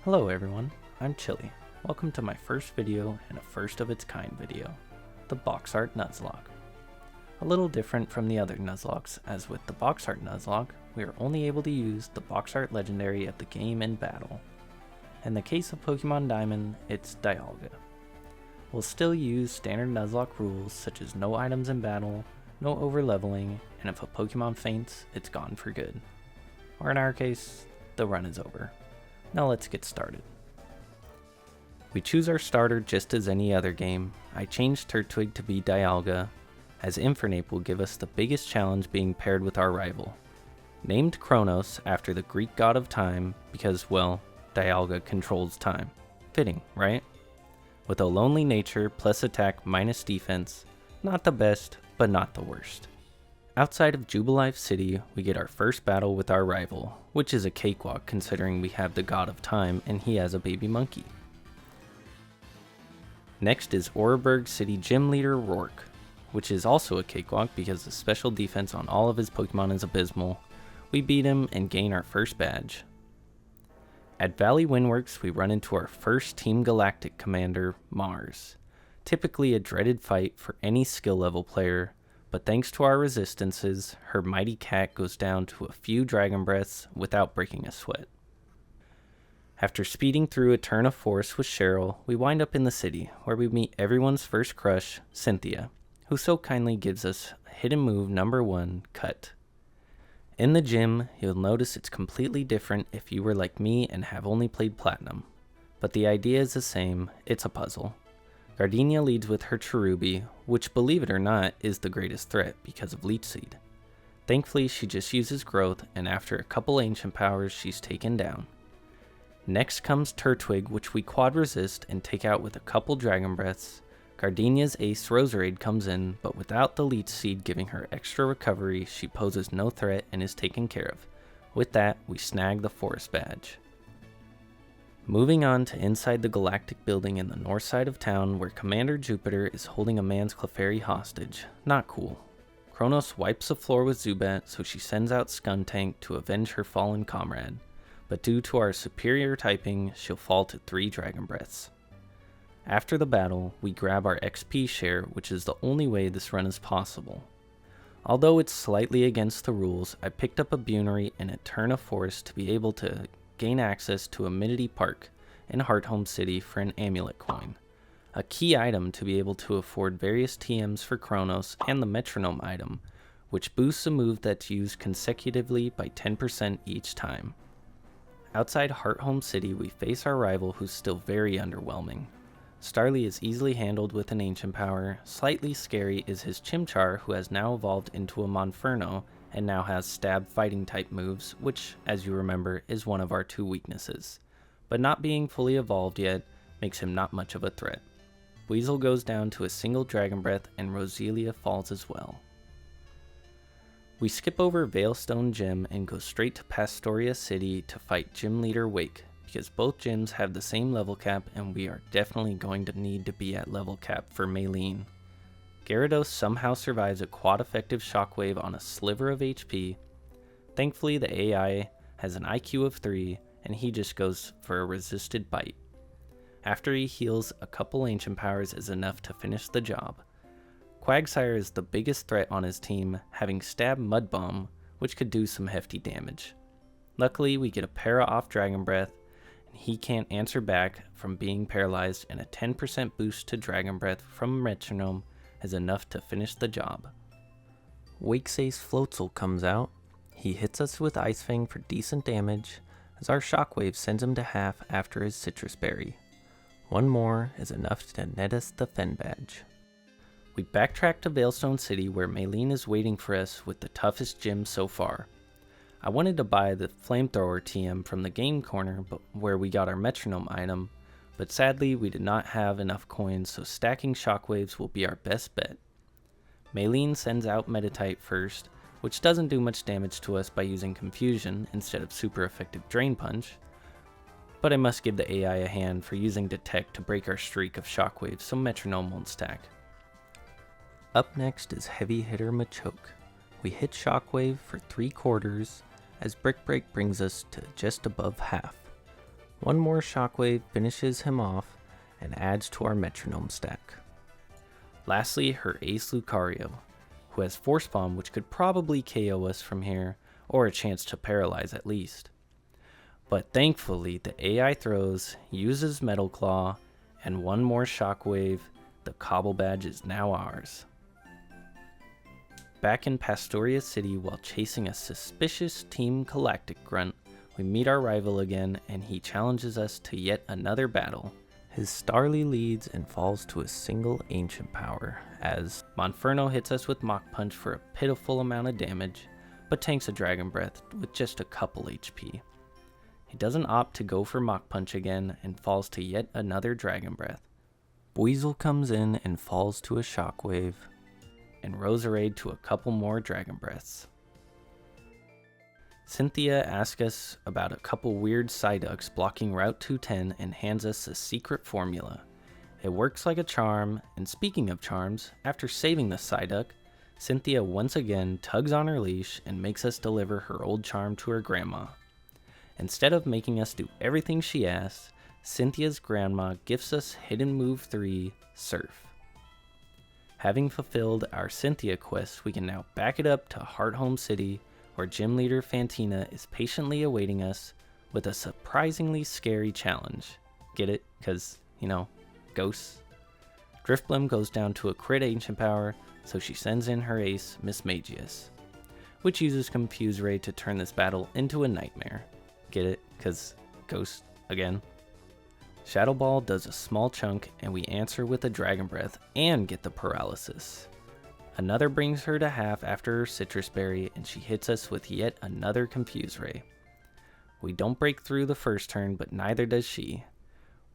Hello everyone, I'm Chili. Welcome to my first video and a first of its kind video, the Boxart Nuzlocke. A little different from the other Nuzlockes, as with the Boxart Nuzlocke, we are only able to use the Boxart legendary of the game in battle. In the case of Pokemon Diamond, it's Dialga. We'll still use standard Nuzlocke rules such as no items in battle, no overleveling, and if a Pokemon faints, it's gone for good. Or in our case, the run is over. Now let's get started. We choose our starter just as any other game. I changed Turtwig to be Dialga, as Infernape will give us the biggest challenge being paired with our rival. Named Kronos after the Greek god of time because, well, Dialga controls time. Fitting, right? With a lonely nature plus attack minus defense, not the best, but not the worst. Outside of Jubilife City, we get our first battle with our rival, which is a cakewalk considering we have the god of time and he has a baby monkey. Next is Oreburgh City Gym Leader Rourke, which is also a cakewalk because the special defense on all of his Pokemon is abysmal. We beat him and gain our first badge. At Valley Windworks, we run into our first Team Galactic commander, Mars. Typically a dreaded fight for any skill level player, but thanks to our resistances, her mighty cat goes down to a few Dragon Breaths without breaking a sweat. After speeding through Eterna Forest with Cheryl, we wind up in the city, where we meet everyone's first crush, Cynthia, who so kindly gives us hidden move number 1, Cut. In the gym, you'll notice it's completely different if you were like me and have only played Platinum. But the idea is the same, it's a puzzle. Gardenia leads with her Cherubi, which believe it or not is the greatest threat because of Leech Seed. Thankfully she just uses Growth and after a couple Ancient Powers she's taken down. Next comes Turtwig, which we quad resist and take out with a couple Dragon Breaths. Gardenia's Ace Roserade comes in, but without the Leech Seed giving her extra recovery, she poses no threat and is taken care of. With that, we snag the Forest Badge. Moving on to inside the Galactic building in the north side of town where Commander Jupiter is holding a man's Clefairy hostage. Not cool. Kronos wipes the floor with Zubat, so she sends out Skuntank to avenge her fallen comrade. But due to our superior typing, she'll fall to 3 Dragon Breaths. After the battle, we grab our XP share, which is the only way this run is possible. Although it's slightly against the rules, I picked up a Buneary in Eterna Forest to be able to gain access to Amity Park in Hearthome City for an amulet coin. A key item to be able to afford various TMs for Kronos and the metronome item, which boosts a move that's used consecutively by 10% each time. Outside Hearthome City, we face our rival who's still very underwhelming. Starly is easily handled with an Ancient Power. Slightly scary is his Chimchar, who has now evolved into a Monferno and now has stab fighting type moves, which, as you remember, is one of our 2 weaknesses. But not being fully evolved yet makes him not much of a threat. Weasel goes down to a single Dragon Breath and Roselia falls as well. We skip over Veilstone Gym and go straight to Pastoria City to fight Gym Leader Wake, because both gyms have the same level cap and we are definitely going to need to be at level cap for Maylene. Gyarados somehow survives a quad effective shockwave on a sliver of HP. Thankfully the AI has an IQ of 3 and he just goes for a resisted bite. After he heals, a couple Ancient Powers is enough to finish the job. Quagsire is the biggest threat on his team, having Stab Mud Bomb, which could do some hefty damage. Luckily we get a para off Dragon Breath and he can't answer back from being paralyzed, and a 10% boost to Dragon Breath from Metronome is enough to finish the job. Wake's Ace Floatzel comes out. He hits us with Ice Fang for decent damage, as our Shockwave sends him to half after his Citrus Berry. One more is enough to net us the Fen Badge. We backtrack to Veilstone City where Maylene is waiting for us with the toughest gym so far. I wanted to buy the Flamethrower TM from the game corner where we got our Metronome item, but sadly we did not have enough coins, so stacking Shockwaves will be our best bet. Maylene sends out Meditite first, which doesn't do much damage to us by using Confusion instead of super effective Drain Punch, but I must give the AI a hand for using Detect to break our streak of Shockwaves so Metronome won't stack. Up next is Heavy Hitter Machoke. We hit Shockwave for 3/4, as Brick Break brings us to just above half. One more Shockwave finishes him off and adds to our metronome stack. Lastly, her ace Lucario, who has Force Bomb, which could probably KO us from here, or a chance to paralyze at least. But thankfully, the AI throws, uses Metal Claw, and one more Shockwave. The Cobble badge is now ours. Back in Pastoria City, while chasing a suspicious Team Galactic grunt, we meet our rival again, and he challenges us to yet another battle. His Starly leads and falls to a single ancient power, as Monferno hits us with Mach Punch for a pitiful amount of damage, but tanks a Dragon Breath with just a couple HP. He doesn't opt to go for Mach Punch again and falls to yet another Dragon Breath. Buizel comes in and falls to a Shockwave, and Roserade to a couple more Dragon Breaths. Cynthia asks us about a couple weird Psyducks blocking Route 210 and hands us a secret formula. It works like a charm, and speaking of charms, after saving the Psyduck, Cynthia once again tugs on her leash and makes us deliver her old charm to her grandma. Instead of making us do everything she asks, Cynthia's grandma gifts us Hidden Move 3, Surf. Having fulfilled our Cynthia quest, we can now back it up to Hearthome City, where Gym Leader Fantina is patiently awaiting us with a surprisingly scary challenge. Get it? Because, ghosts. Drifblim goes down to a crit ancient power, so she sends in her ace, Miss Magius, which uses Confuse Ray to turn this battle into a nightmare. Get it? Because ghost again. Shadow Ball does a small chunk, and we answer with a Dragon Breath and get the paralysis. Another brings her to half after her Citrus Berry, and she hits us with yet another Confuse Ray. We don't break through the first turn, but neither does she.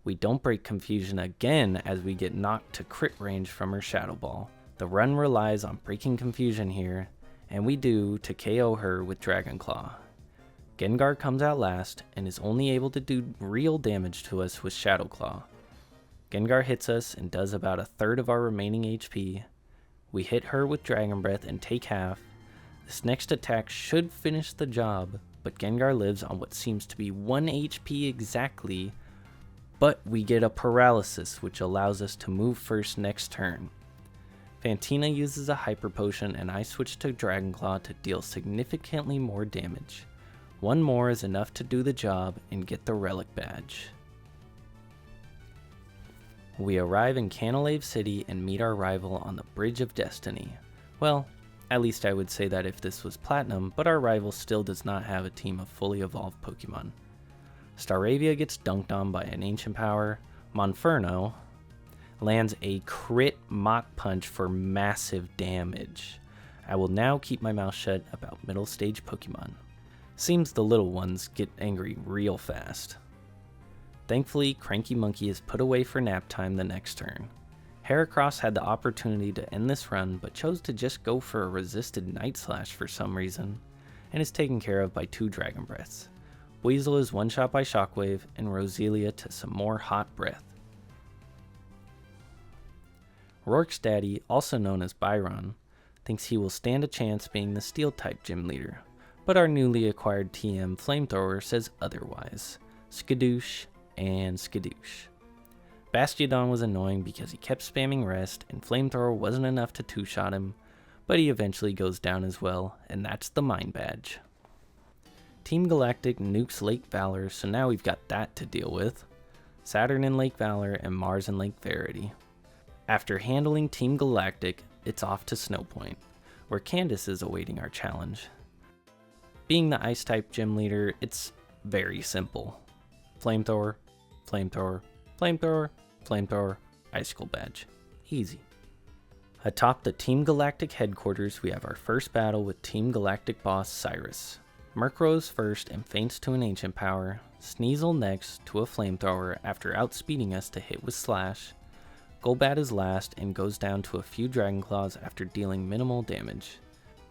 We don't break Confusion again as we get knocked to crit range from her Shadow Ball. The run relies on breaking Confusion here, and we do to KO her with Dragon Claw. Gengar comes out last and is only able to do real damage to us with Shadow Claw. Gengar hits us and does about a third of our remaining HP. We hit her with Dragon Breath and take half. This next attack should finish the job, but Gengar lives on what seems to be 1 HP exactly, but we get a paralysis which allows us to move first next turn. Fantina uses a Hyper Potion and I switch to Dragon Claw to deal significantly more damage. One more is enough to do the job and get the Relic Badge. We arrive in Canalave City and meet our rival on the Bridge of Destiny. Well, at least I would say that if this was Platinum, but our rival still does not have a team of fully evolved Pokemon. Staravia gets dunked on by an Ancient Power. Monferno lands a crit Mach Punch for massive damage. I will now keep my mouth shut about middle stage Pokemon. Seems the little ones get angry real fast. Thankfully, Cranky Monkey is put away for nap time the next turn. Heracross had the opportunity to end this run, but chose to just go for a resisted Night Slash for some reason, and is taken care of by 2 Dragon Breaths. Weasel is one-shot by Shockwave, and Roselia to some more Hot Breath. Rourke's daddy, also known as Byron, thinks he will stand a chance being the Steel-type gym leader, but our newly acquired TM Flamethrower says otherwise. Skadoosh and Skadoosh. Bastiodon was annoying because he kept spamming Rest, and Flamethrower wasn't enough to two-shot him, but he eventually goes down as well, and that's the Mind Badge. Team Galactic nukes Lake Valor, so now we've got that to deal with. Saturn in Lake Valor and Mars in Lake Verity. After handling Team Galactic, it's off to Snowpoint, where Candace is awaiting our challenge. Being the Ice-type gym leader, it's very simple. Flamethrower, Flamethrower, Flamethrower, Flamethrower, Icicle Badge. Easy. Atop the Team Galactic headquarters, we have our first battle with Team Galactic boss Cyrus. Murkrow first and faints to an Ancient Power. Sneasel next to a Flamethrower after outspeeding us to hit with Slash. Golbat is last and goes down to a few Dragon Claws after dealing minimal damage.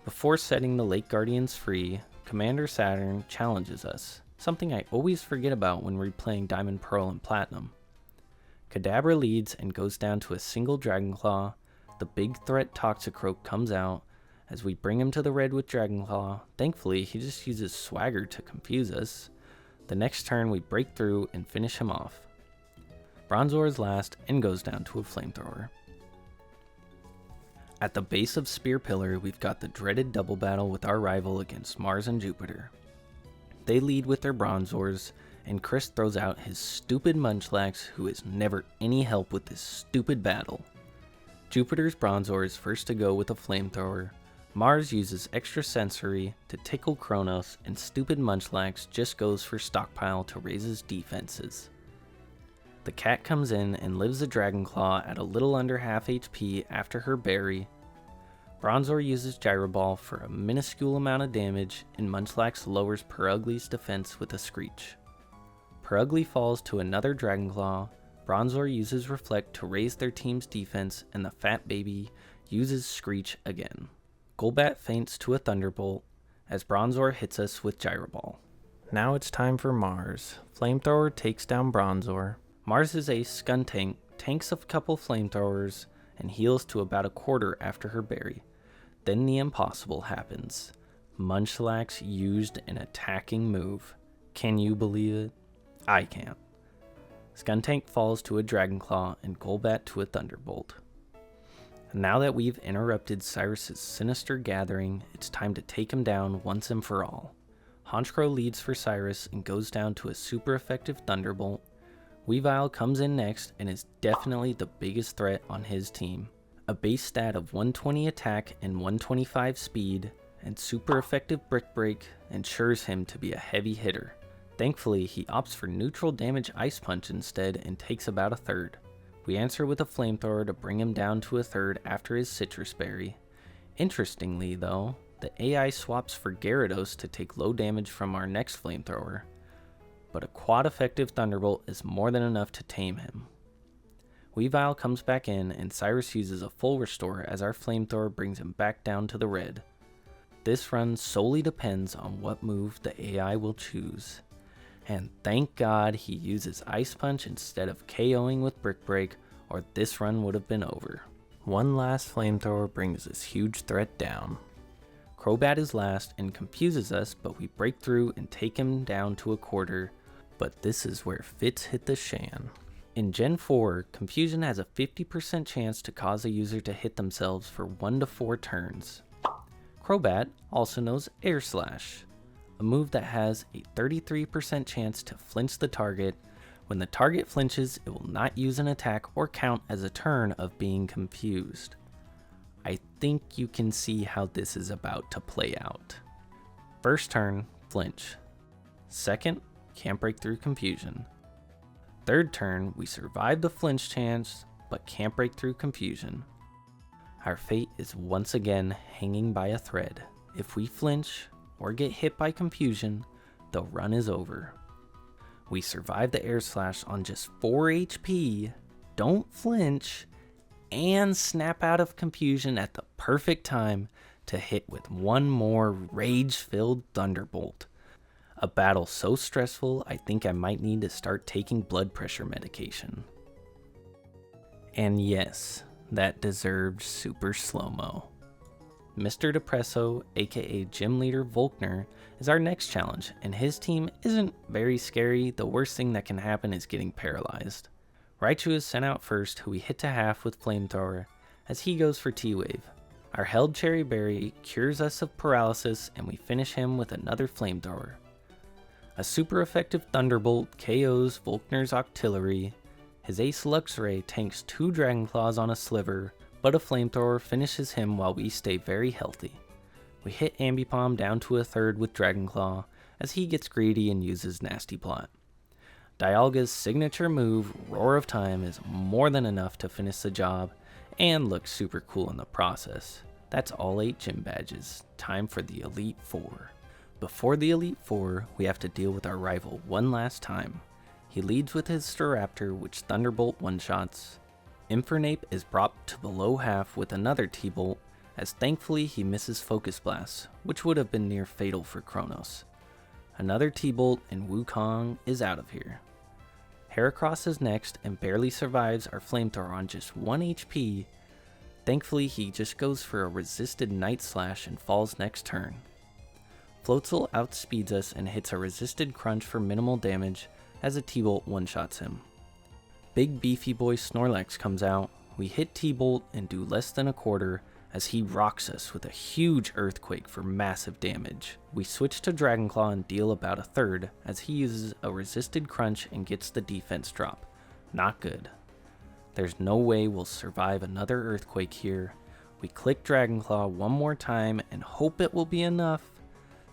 Before setting the Lake Guardians free, Commander Saturn challenges us, something I always forget about when replaying Diamond Pearl and Platinum. Kadabra leads and goes down to a single Dragon Claw. The big threat Toxicroak comes out as we bring him to the red with Dragon Claw. Thankfully, he just uses Swagger to confuse us. The next turn we break through and finish him off. Bronzor is last and goes down to a flamethrower. At the base of Spear Pillar, we've got the dreaded double battle with our rival against Mars and Jupiter. They lead with their Bronzors, and Chris throws out his stupid Munchlax, who is never any help with this stupid battle. Jupiter's Bronzor is first to go with a flamethrower. Mars uses extra sensory to tickle Kronos, and stupid Munchlax just goes for stockpile to raise his defenses. The cat comes in and lives a Dragon Claw at a little under half HP after her berry. Bronzor uses Gyro Ball for a minuscule amount of damage, and Munchlax lowers Perugly's defense with a Screech. Perugly falls to another Dragon Claw. Bronzor uses Reflect to raise their team's defense, and the fat baby uses Screech again. Golbat faints to a Thunderbolt as Bronzor hits us with Gyro Ball. Now it's time for Mars. Flamethrower takes down Bronzor. Mars' ace Skuntank tanks a couple flamethrowers and heals to about a quarter after her berry. Then the impossible happens. Munchlax used an attacking move. Can you believe it? I can't. Skuntank falls to a Dragon Claw and Golbat to a Thunderbolt. Now that we've interrupted Cyrus's sinister gathering, it's time to take him down once and for all. Honchkrow leads for Cyrus and goes down to a super effective Thunderbolt. Weavile comes in next and is definitely the biggest threat on his team. A base stat of 120 attack and 125 speed, and super effective Brick Break ensures him to be a heavy hitter. Thankfully, he opts for neutral damage Ice Punch instead and takes about a third. We answer with a flamethrower to bring him down to a third after his Citrus Berry. Interestingly though, the AI swaps for Gyarados to take low damage from our next flamethrower, but a quad effective Thunderbolt is more than enough to tame him. Weavile comes back in and Cyrus uses a full restore as our flamethrower brings him back down to the red. This run solely depends on what move the AI will choose. And thank God he uses Ice Punch instead of KOing with Brick Break, or this run would have been over. One last flamethrower brings this huge threat down. Crobat is last and confuses us, but we break through and take him down to a quarter, but this is where Fitz hit the shan. In Gen 4, Confusion has a 50% chance to cause a user to hit themselves for 1 to 4 turns. Crobat also knows Air Slash, a move that has a 33% chance to flinch the target. When the target flinches, it will not use an attack or count as a turn of being confused. I think you can see how this is about to play out. First turn, flinch. Second, can't break through Confusion. Third turn, we survive the flinch chance, but can't break through Confusion. Our fate is once again hanging by a thread. If we flinch or get hit by Confusion, the run is over. We survive the Air Slash on just 4 HP, don't flinch, and snap out of Confusion at the perfect time to hit with one more rage-filled Thunderbolt. A battle so stressful, I think I might need to start taking blood pressure medication. And yes, that deserved super slow-mo. Mr. Depresso, aka Gym Leader Volkner, is our next challenge, and his team isn't very scary. The worst thing that can happen is getting paralyzed. Raichu is sent out first, who we hit to half with Flamethrower, as he goes for T-Wave. Our held Cherry Berry cures us of paralysis, and we finish him with another Flamethrower. A super effective Thunderbolt KOs Volkner's Octillery. His Ace Luxray tanks 2 Dragon Claws on a Sliver, but a Flamethrower finishes him while we stay very healthy. We hit Ambipom down to a third with Dragon Claw, as he gets greedy and uses Nasty Plot. Dialga's signature move, Roar of Time, is more than enough to finish the job, and looks super cool in the process. That's all 8 gym badges. Time for the Elite Four. Before the Elite Four, we have to deal with our rival one last time. He leads with his Staraptor, which Thunderbolt one-shots. Infernape is brought to below half with another T-Bolt, as thankfully he misses Focus Blast, which would have been near fatal for Kronos. Another T-Bolt and Wukong is out of here. Heracross is next and barely survives our Flamethrower on just 1 HP. Thankfully he just goes for a resisted Night Slash and falls next turn. Floatzel outspeeds us and hits a resisted crunch for minimal damage as a T-Bolt one-shots him. Big beefy boy Snorlax comes out, we hit T-Bolt and do less than a quarter as he rocks us with a huge earthquake for massive damage. We switch to Dragon Claw and deal about a third as he uses a resisted crunch and gets the defense drop. Not good. There's no way we'll survive another earthquake here. We click Dragon Claw one more time and hope it will be enough.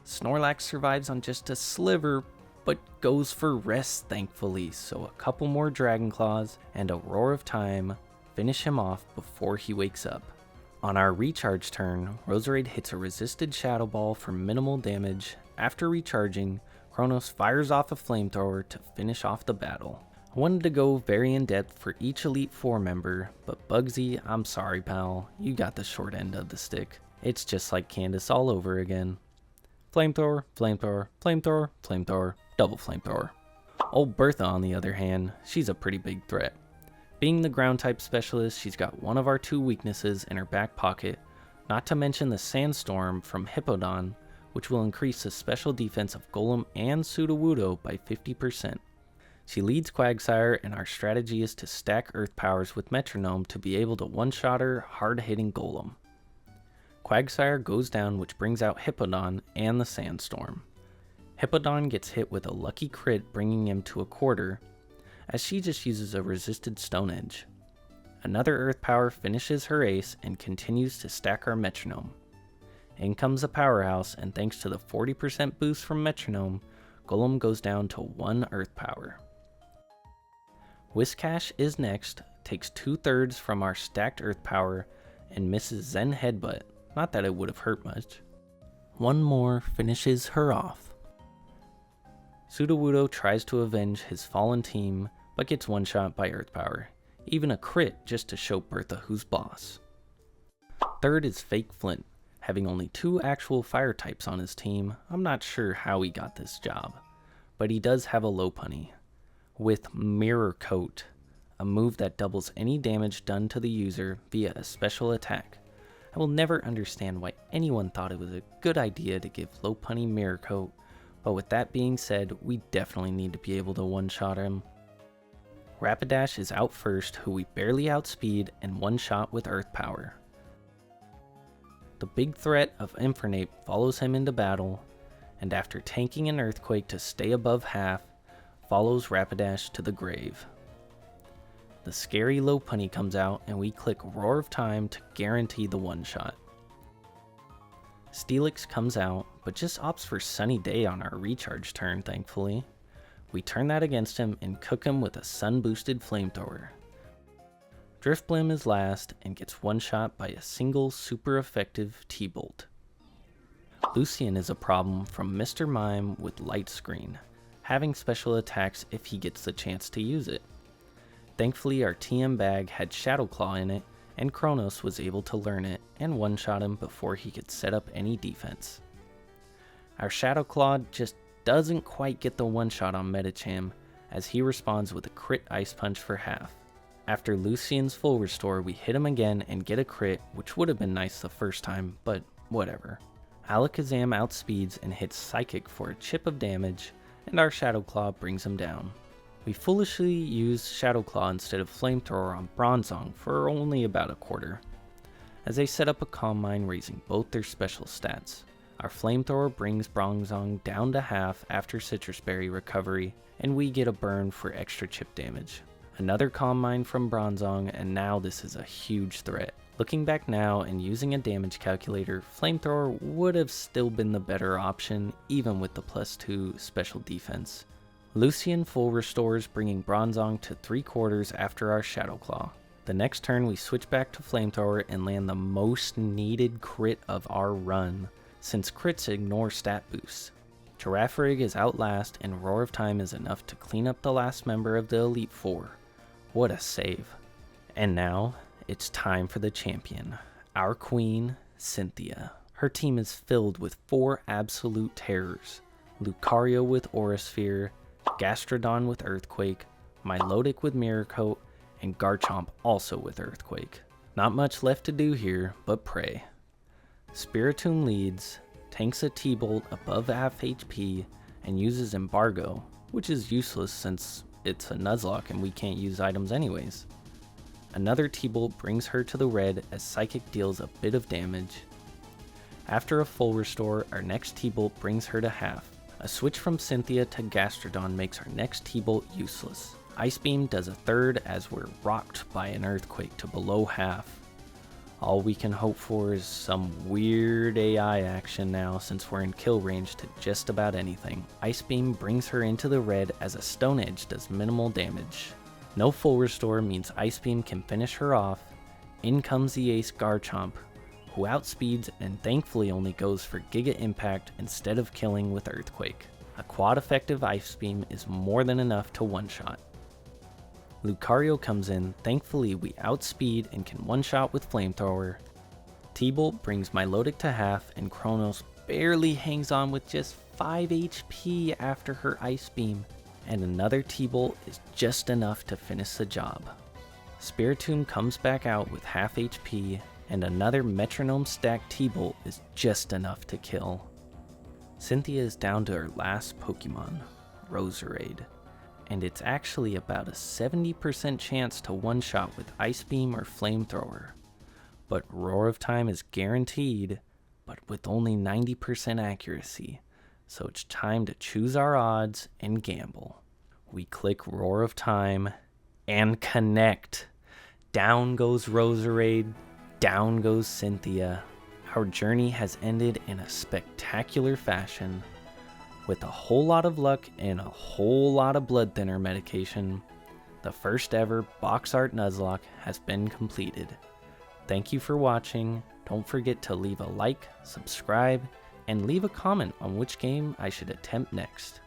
Snorlax survives on just a sliver, but goes for rest thankfully, so a couple more Dragon Claws and a Roar of Time finish him off before he wakes up. On our recharge turn, Roserade hits a resisted Shadow Ball for minimal damage. After recharging, Kronos fires off a Flamethrower to finish off the battle. I wanted to go very in depth for each Elite Four member, but Bugsy, I'm sorry pal, you got the short end of the stick. It's just like Candace all over again. Flamethrower, Flamethrower, Flamethrower, Flamethrower, double Flamethrower. Old Bertha on the other hand, she's a pretty big threat. Being the ground type specialist, she's got one of our two weaknesses in her back pocket, not to mention the Sandstorm from Hippowdon, which will increase the special defense of Golem and Sudowoodo by 50%. She leads Quagsire, and our strategy is to stack Earth Powers with Metronome to be able to one-shot her hard-hitting Golem. Quagsire goes down, which brings out Hippowdon and the Sandstorm. Hippowdon gets hit with a lucky crit, bringing him to a quarter, as she just uses a resisted Stone Edge. Another Earth Power finishes her ace and continues to stack our Metronome. In comes a Powerhouse, and thanks to the 40% boost from Metronome, Golem goes down to 1 Earth Power. Whiscash is next, takes 2/3 from our stacked Earth Power, and misses Zen Headbutt, not that it would have hurt much. One more finishes her off. Sudowoodo tries to avenge his fallen team, but gets one-shot by Earth Power, even a crit just to show Bertha who's boss. Third is Fake Flint, having only 2 actual fire types on his team. I'm not sure how he got this job, but he does have a Lopunny, with Mirror Coat, a move that doubles any damage done to the user via a special attack. I will never understand why anyone thought it was a good idea to give Lopunny Mirror Coat, but with that being said, we definitely need to be able to one-shot him. Rapidash is out first, who we barely outspeed and one-shot with Earth Power. The big threat of Infernape follows him into battle, and after tanking an Earthquake to stay above half, follows Rapidash to the grave. The scary Lopunny comes out, and we click Roar of Time to guarantee the one-shot. Steelix comes out, but just opts for Sunny Day on our recharge turn, thankfully. We turn that against him and cook him with a sun-boosted Flamethrower. Drifblim is last and gets one-shot by a single super effective T-Bolt. Lucian is a problem from Mr. Mime with Light Screen, having special attacks if he gets the chance to use it. Thankfully our TM bag had Shadow Claw in it, and Kronos was able to learn it and one-shot him before he could set up any defense. Our Shadow Claw just doesn't quite get the one-shot on Medicham, as he responds with a crit Ice Punch for half. After Lucian's full restore, we hit him again and get a crit, which would have been nice the first time, but whatever. Alakazam outspeeds and hits Psychic for a chip of damage, and our Shadow Claw brings him down. We foolishly use Shadow Claw instead of Flamethrower on Bronzong for only about a quarter, as they set up a Calm Mind, raising both their special stats. Our Flamethrower brings Bronzong down to half after Citrus Berry recovery, and we get a burn for extra chip damage. Another Calm Mind from Bronzong, and now this is a huge threat. Looking back now and using a damage calculator, Flamethrower would have still been the better option, even with the +2 special defense. Lucian full restores, bringing Bronzong to 3/4 after our Shadow Claw. The next turn we switch back to Flamethrower and land the most needed crit of our run, since crits ignore stat boosts. Girafarig is out last, and Roar of Time is enough to clean up the last member of the Elite Four. What a save. And now, it's time for the champion, our queen, Cynthia. Her team is filled with 4 absolute terrors: Lucario with Aura Sphere, Gastrodon with Earthquake, Milotic with Mirror Coat, and Garchomp also with Earthquake. Not much left to do here but pray. Spiritomb leads, tanks a T-Bolt above half HP, and uses Embargo, which is useless since it's a Nuzlocke and we can't use items anyways. Another T-Bolt brings her to the red as Psychic deals a bit of damage. After a full restore, our next T-Bolt brings her to half. A switch from Cynthia to Gastrodon makes our next T-Bolt useless. Ice Beam does a third as we're rocked by an earthquake to below half. All we can hope for is some weird AI action now since we're in kill range to just about anything. Ice Beam brings her into the red as a Stone Edge does minimal damage. No full restore means Ice Beam can finish her off. In comes the ace Garchomp, who outspeeds and thankfully only goes for Giga Impact instead of killing with Earthquake. A quad effective Ice Beam is more than enough to one-shot. Lucario comes in, thankfully we outspeed and can one-shot with Flamethrower. T-Bolt brings Milotic to half and Chronos barely hangs on with just 5 HP after her Ice Beam, and another T-Bolt is just enough to finish the job. Spiritomb comes back out with half HP, and another Metronome stacked T-Bolt is just enough to kill. Cynthia is down to her last Pokemon, Roserade, and it's actually about a 70% chance to one-shot with Ice Beam or Flamethrower. But Roar of Time is guaranteed, but with only 90% accuracy, so it's time to choose our odds and gamble. We click Roar of Time and connect. Down goes Roserade, down goes Cynthia. Our journey has ended in a spectacular fashion. With a whole lot of luck and a whole lot of blood thinner medication, the first ever Boxart Nuzlocke has been completed. Thank you for watching. Don't forget to leave a like, subscribe, and leave a comment on which game I should attempt next.